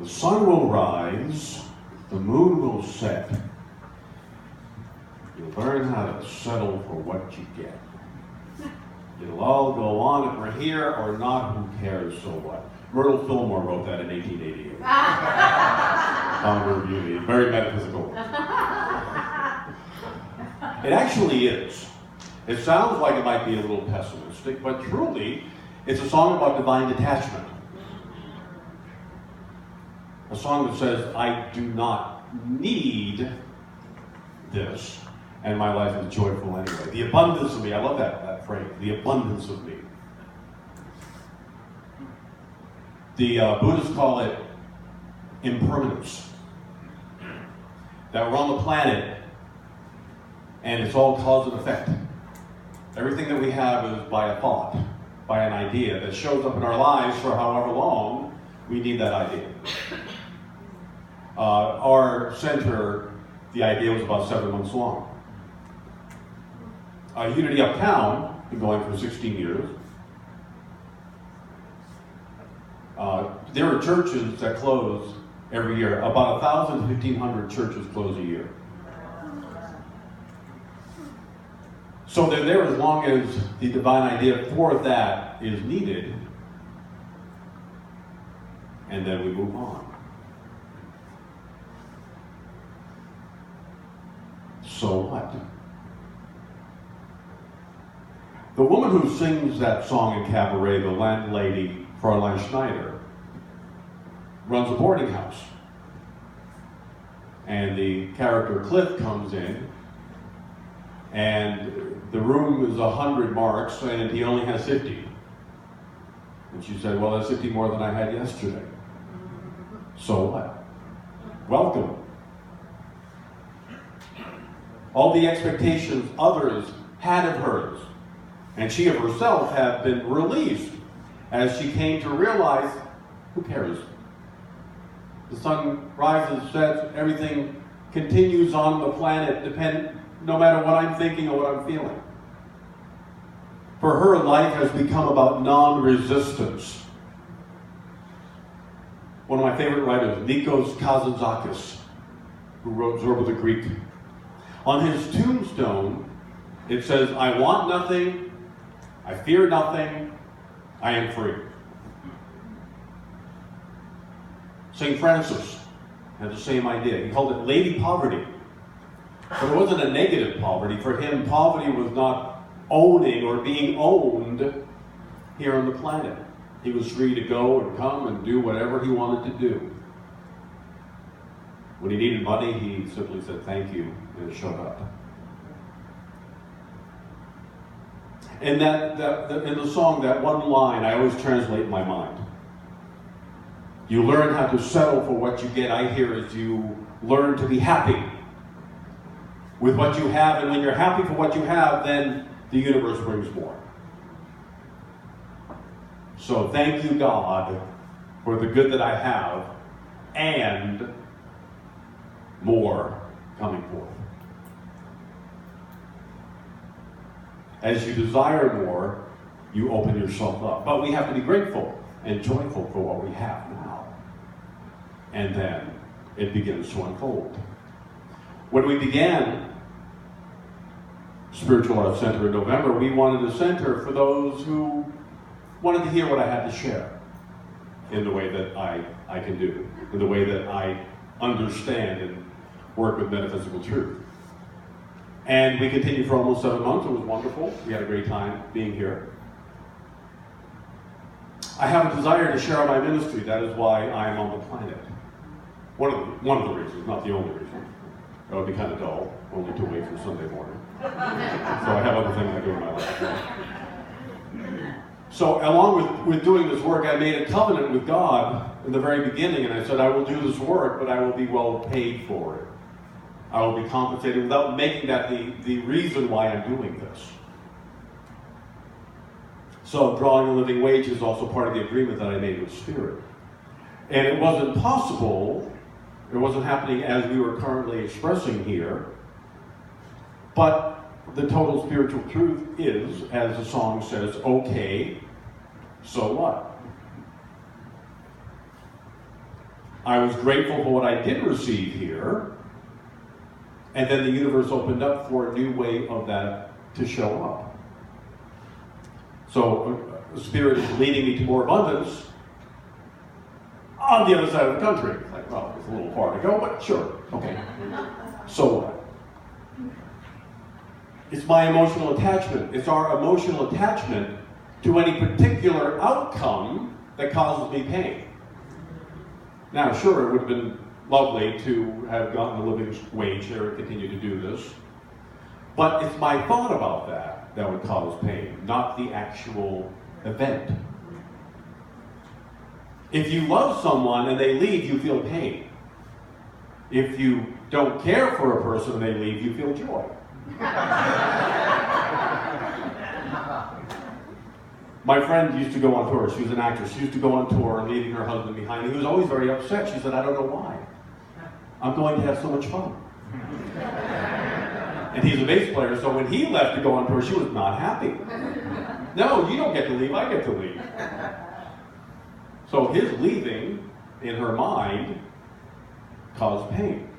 The sun will rise, the moon will set. You'll learn how to settle for what you get. It'll all go on if we're here or not, who cares, so what? Myrtle Fillmore wrote that in 1888. On Review, very metaphysical. It actually is. It sounds like it might be a little pessimistic, but truly, it's a song about divine detachment. A song that says, I do not need this, and my life is joyful anyway. The abundance of me, I love that phrase, the abundance of me. The Buddhists call it impermanence. That we're on the planet, and it's all cause and effect. Everything that we have is by a thought, by an idea that shows up in our lives for however long we need that idea. Our center, the idea was about 7 months long. Unity Uptown, been going for 16 years. There are churches that close every year. About 1,000 to 1,500 churches close a year. So they're there as long as the divine idea for that is needed, and then we move on. So what? The woman who sings that song in Cabaret, the landlady, Fraulein Schneider, runs a boarding house. And the character Cliff comes in, and the room is 100 marks, and he only has 50. And she said, well, that's 50 more than I had yesterday. So what? Welcome. All the expectations others had of hers, and she of herself, have been released as she came to realize, who cares? The sun rises, sets, everything continues on the planet, no matter what I'm thinking or what I'm feeling. For her, life has become about non-resistance. One of my favorite writers, Nikos Kazantzakis, who wrote Zorba the Greek. On his tombstone, it says, I want nothing, I fear nothing, I am free. St. Francis had the same idea. He called it Lady Poverty. But it wasn't a negative poverty. For him, poverty was not owning or being owned here on the planet. He was free to go and come and do whatever he wanted to do. When he needed money, he simply said thank you and shut up. And in the song, that one line, I always translate in my mind. You learn how to settle for what you get. I hear is you learn to be happy with what you have, and when you're happy for what you have, then the universe brings more. So thank you, God, for the good that I have, and more coming forth. As you desire more, you open yourself up. But we have to be grateful and joyful for what we have now. And then it begins to unfold. When we began Spiritual Arts Center in November, we wanted a center for those who wanted to hear what I had to share in the way that I can do, in the way that I understand and work with metaphysical truth. And we continued for almost 7 months. It was wonderful. We had a great time being here. I have a desire to share my ministry. That is why I am on the planet. One of the reasons, not the only reason. That would be kind of dull, only to wait for Sunday morning. So I have other things I do in my life. So along with doing this work, I made a covenant with God in the very beginning, and I said, I will do this work, but I will be well paid for it. I will be compensated without making that the reason why I'm doing this. So drawing a living wage is also part of the agreement that I made with Spirit. And it wasn't possible, it wasn't happening as we were currently expressing here, but the total spiritual truth is, as the song says, okay, so what? I was grateful for what I did receive here, and then the universe opened up for a new way of that to show up. So Spirit is leading me to more abundance on the other side of the country. It's like, well, it's a little far to go, but sure, okay. So what? It's my emotional attachment. It's our emotional attachment to any particular outcome that causes me pain. Now, sure, it would have been lovely to have gotten a living wage here and continue to do this, but it's my thought about that would cause pain, not the actual event. If you love someone and they leave, you feel pain. If you don't care for a person and they leave, you feel joy. My friend used to go on tour. She was an actress. She used to go on tour, leaving her husband behind. He was always very upset. She said, I don't know why. I'm going to have so much fun. And he's a bass player, so when he left to go on tour, she was not happy. No, you don't get to leave, I get to leave. So his leaving, in her mind, caused pain.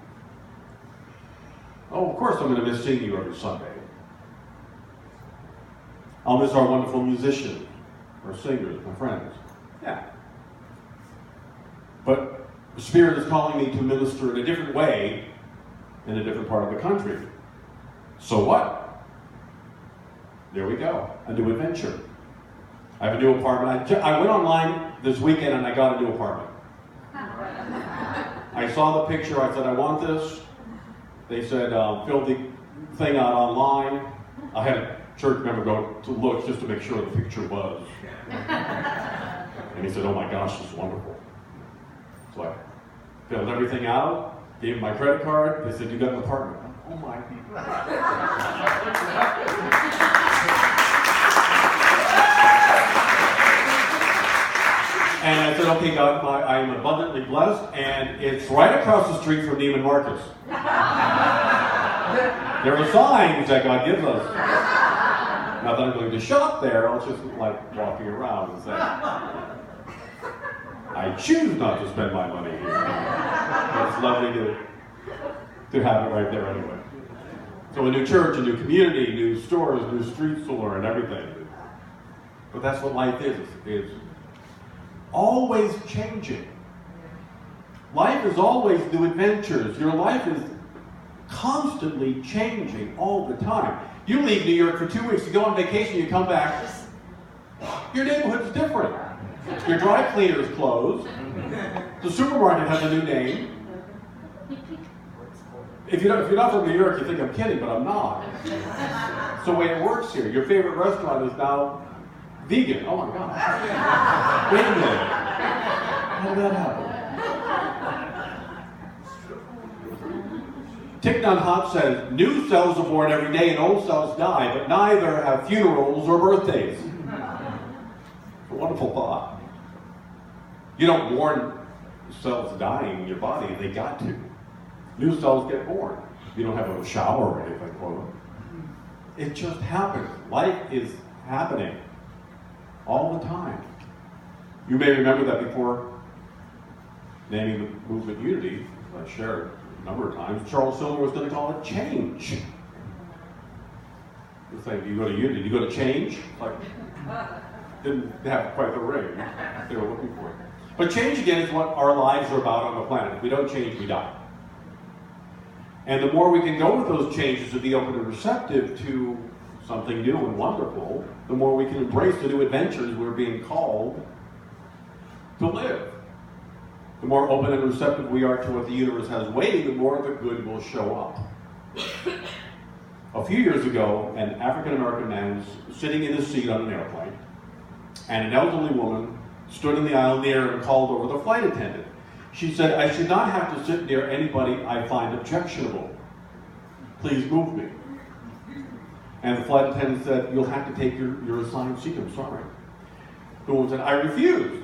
Oh, of course I'm going to miss seeing you every Sunday. I'll miss our wonderful musicians, our singers, my friends. Yeah. But the Spirit is calling me to minister in a different way in a different part of the country. So what? There we go. A new adventure. I have a new apartment. I went online this weekend and I got a new apartment. I saw the picture. I said, I want this. They said, fill the thing out online. I had a church member go to look just to make sure the picture was. And he said, oh my gosh, this is wonderful. So I filled everything out, gave him my credit card. They said, you got an apartment. Oh my. And I said, okay, God, I am abundantly blessed, and it's right across the street from Neiman Marcus. There are signs that God gives us. Not that I'm going to shop there, I was just like walking around and saying, I choose not to spend my money here. It's lovely to have it right there anyway. So a new church, a new community, new stores, new streets to learn, everything. But that's what life is. It's always changing. Life is always new adventures. Your life is constantly changing all the time. You leave New York for 2 weeks, you go on vacation, you come back, your neighborhood's different. Your dry cleaner's closed. The supermarket has a new name. If you're not from New York, you think I'm kidding, but I'm not. It's the way it works here. Your favorite restaurant is now vegan. Oh my God. Wait a minute. How did that happen? Thich Nhat Hanh says, new cells are born every day and old cells die, but neither have funerals or birthdays. A wonderful thought. You don't mourn cells dying in your body, they got to. New cells get born. You don't have a shower or anything for them. It just happens. Life is happening all the time. You may remember that before naming the movement Unity, I shared a number of times, Charles Silver was going to call it change. It's like, you go to Unity, you go to change? Like, didn't have quite the ring they were looking for. But change, again, is what our lives are about on the planet. If we don't change, we die. And the more we can go with those changes and be open and receptive to something new and wonderful, the more we can embrace the new adventures we're being called to live. The more open and receptive we are to what the universe has waiting, the more the good will show up. A few years ago, an African-American man was sitting in his seat on an airplane, and an elderly woman stood in the aisle near and called over the flight attendant. She said, I should not have to sit near anybody I find objectionable. Please move me. And the flight attendant said, you'll have to take your assigned seat, I'm sorry. The woman said, I refuse.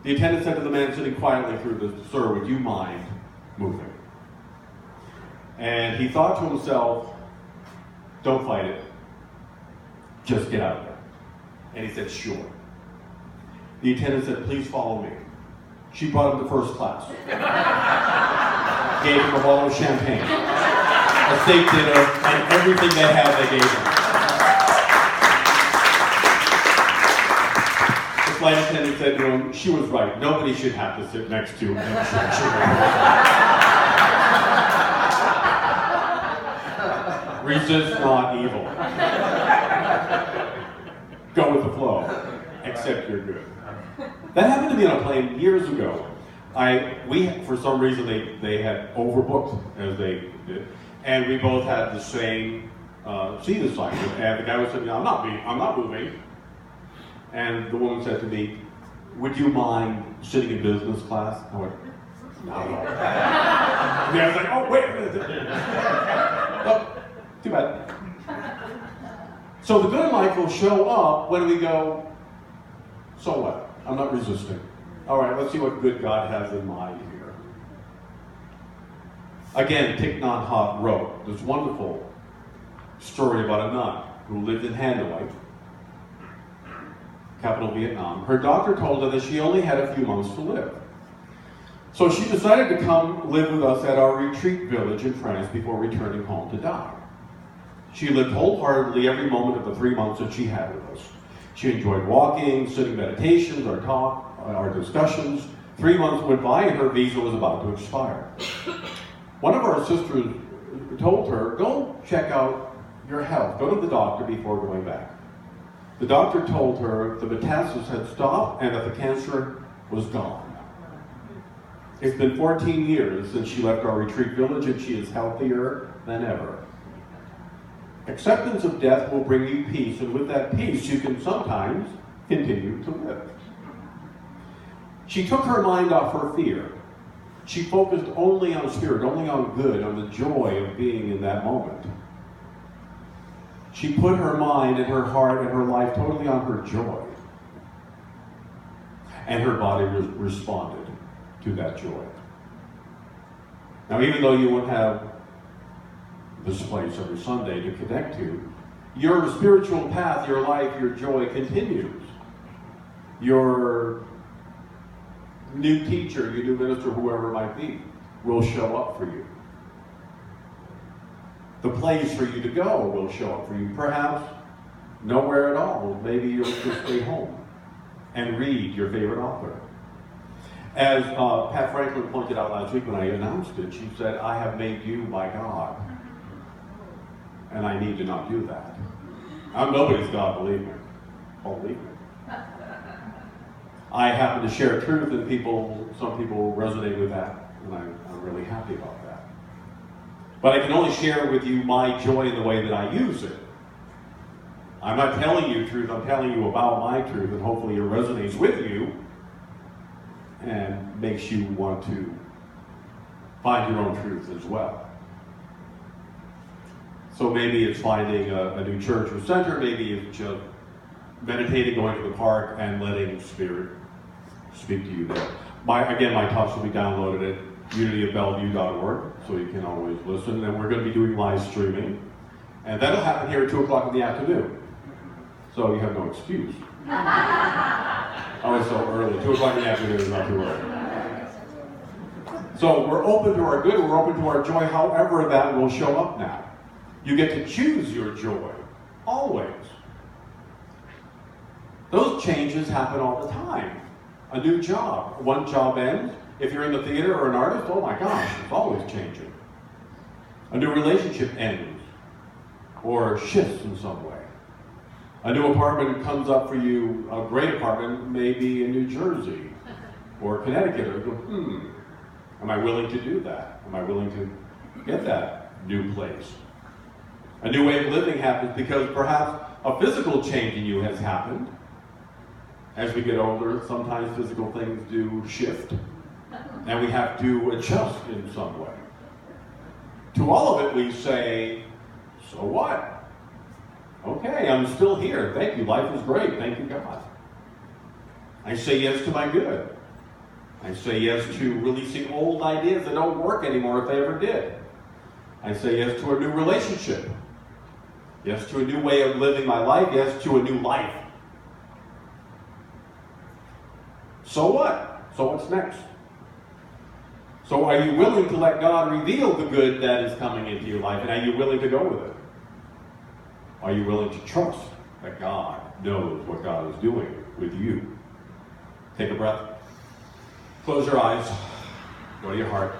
The attendant said to the man sitting quietly through this, sir, would you mind moving? And he thought to himself, don't fight it. Just get out of there. And he said, sure. The attendant said, please follow me. She brought him to first class. Gave him a bottle of champagne, a steak dinner, and everything they had they gave him. The flight attendant said to him, she was right, nobody should have to sit next to him. Resist not evil. Go with the flow. Accept you're good. That happened to me on a plane years ago. For some reason, they had overbooked, as they did, and we both had the same seat assignment. And the guy was saying, I'm not moving. And the woman said to me, would you mind sitting in business class? I went, no. And I was like, oh, wait a minute. Oh, too bad. So the good in life will show up when we go, so what? I'm not resisting. All right, let's see what good God has in mind here. Again, Thich Nhat Hanh wrote this wonderful story about a nun who lived in Hanoi, capital Vietnam. Her doctor told her that she only had a few months to live. So she decided to come live with us at our retreat village in France before returning home to die. She lived wholeheartedly every moment of the 3 months that she had with us. She enjoyed walking, sitting meditations, our talk, our discussions. 3 months went by and her visa was about to expire. One of our sisters told her, go check out your health. Go to the doctor before going back. The doctor told her the metastasis had stopped and that the cancer was gone. It's been 14 years since she left our retreat village and she is healthier than ever. Acceptance of death will bring you peace, and with that peace you can sometimes continue to live. She took her mind off her fear. She focused only on spirit, only on good, on the joy of being in that moment. She put her mind and her heart and her life totally on her joy. And her body responded to that joy. Now, even though you won't have this place every Sunday to connect to, your spiritual path, your life, your joy continues. Your new teacher, your new minister, whoever it might be, will show up for you. The place for you to go will show up for you. Perhaps nowhere at all. Maybe you'll just stay home and read your favorite author. As Pat Franklin pointed out last week when I announced it, she said, I have made you my God. And I need to not do that. I'm nobody's God, believe me. Oh, believe me. I happen to share truth, and some people resonate with that, and I'm really happy about that. But I can only share with you my joy in the way that I use it. I'm not telling you truth, I'm telling you about my truth, and hopefully it resonates with you and makes you want to find your own truth as well. So maybe it's finding a new church or center, maybe it's just meditating, going to the park, and letting Spirit speak to you there. My talks will be downloaded at unityofbellevue.org, so you can always listen. And we're going to be doing live streaming. And that'll happen here at 2 o'clock in the afternoon. So you have no excuse. Oh, it's so early. 2 o'clock in the afternoon is not too early. So we're open to our good, we're open to our joy, however that will show up now. You get to choose your joy, always. Those changes happen all the time. A new job. One job ends. If you're in the theater or an artist, oh my gosh, it's always changing. A new relationship ends or shifts in some way. A new apartment comes up for you, a great apartment, maybe in New Jersey or Connecticut. Or you go, am I willing to do that? Am I willing to get that new place? A new way of living happens because perhaps a physical change in you has happened. As we get older, sometimes physical things do shift, and we have to adjust in some way. To all of it, we say, so what? Okay, I'm still here. Thank you. Life is great. Thank you, God. I say yes to my good. I say yes to releasing old ideas that don't work anymore if they ever did. I say yes to a new relationship. Yes to a new way of living my life. Yes to a new life. So what? So what's next? So are you willing to let God reveal the good that is coming into your life, and are you willing to go with it? Are you willing to trust that God knows what God is doing with you? Take a breath. Close your eyes. Go to your heart.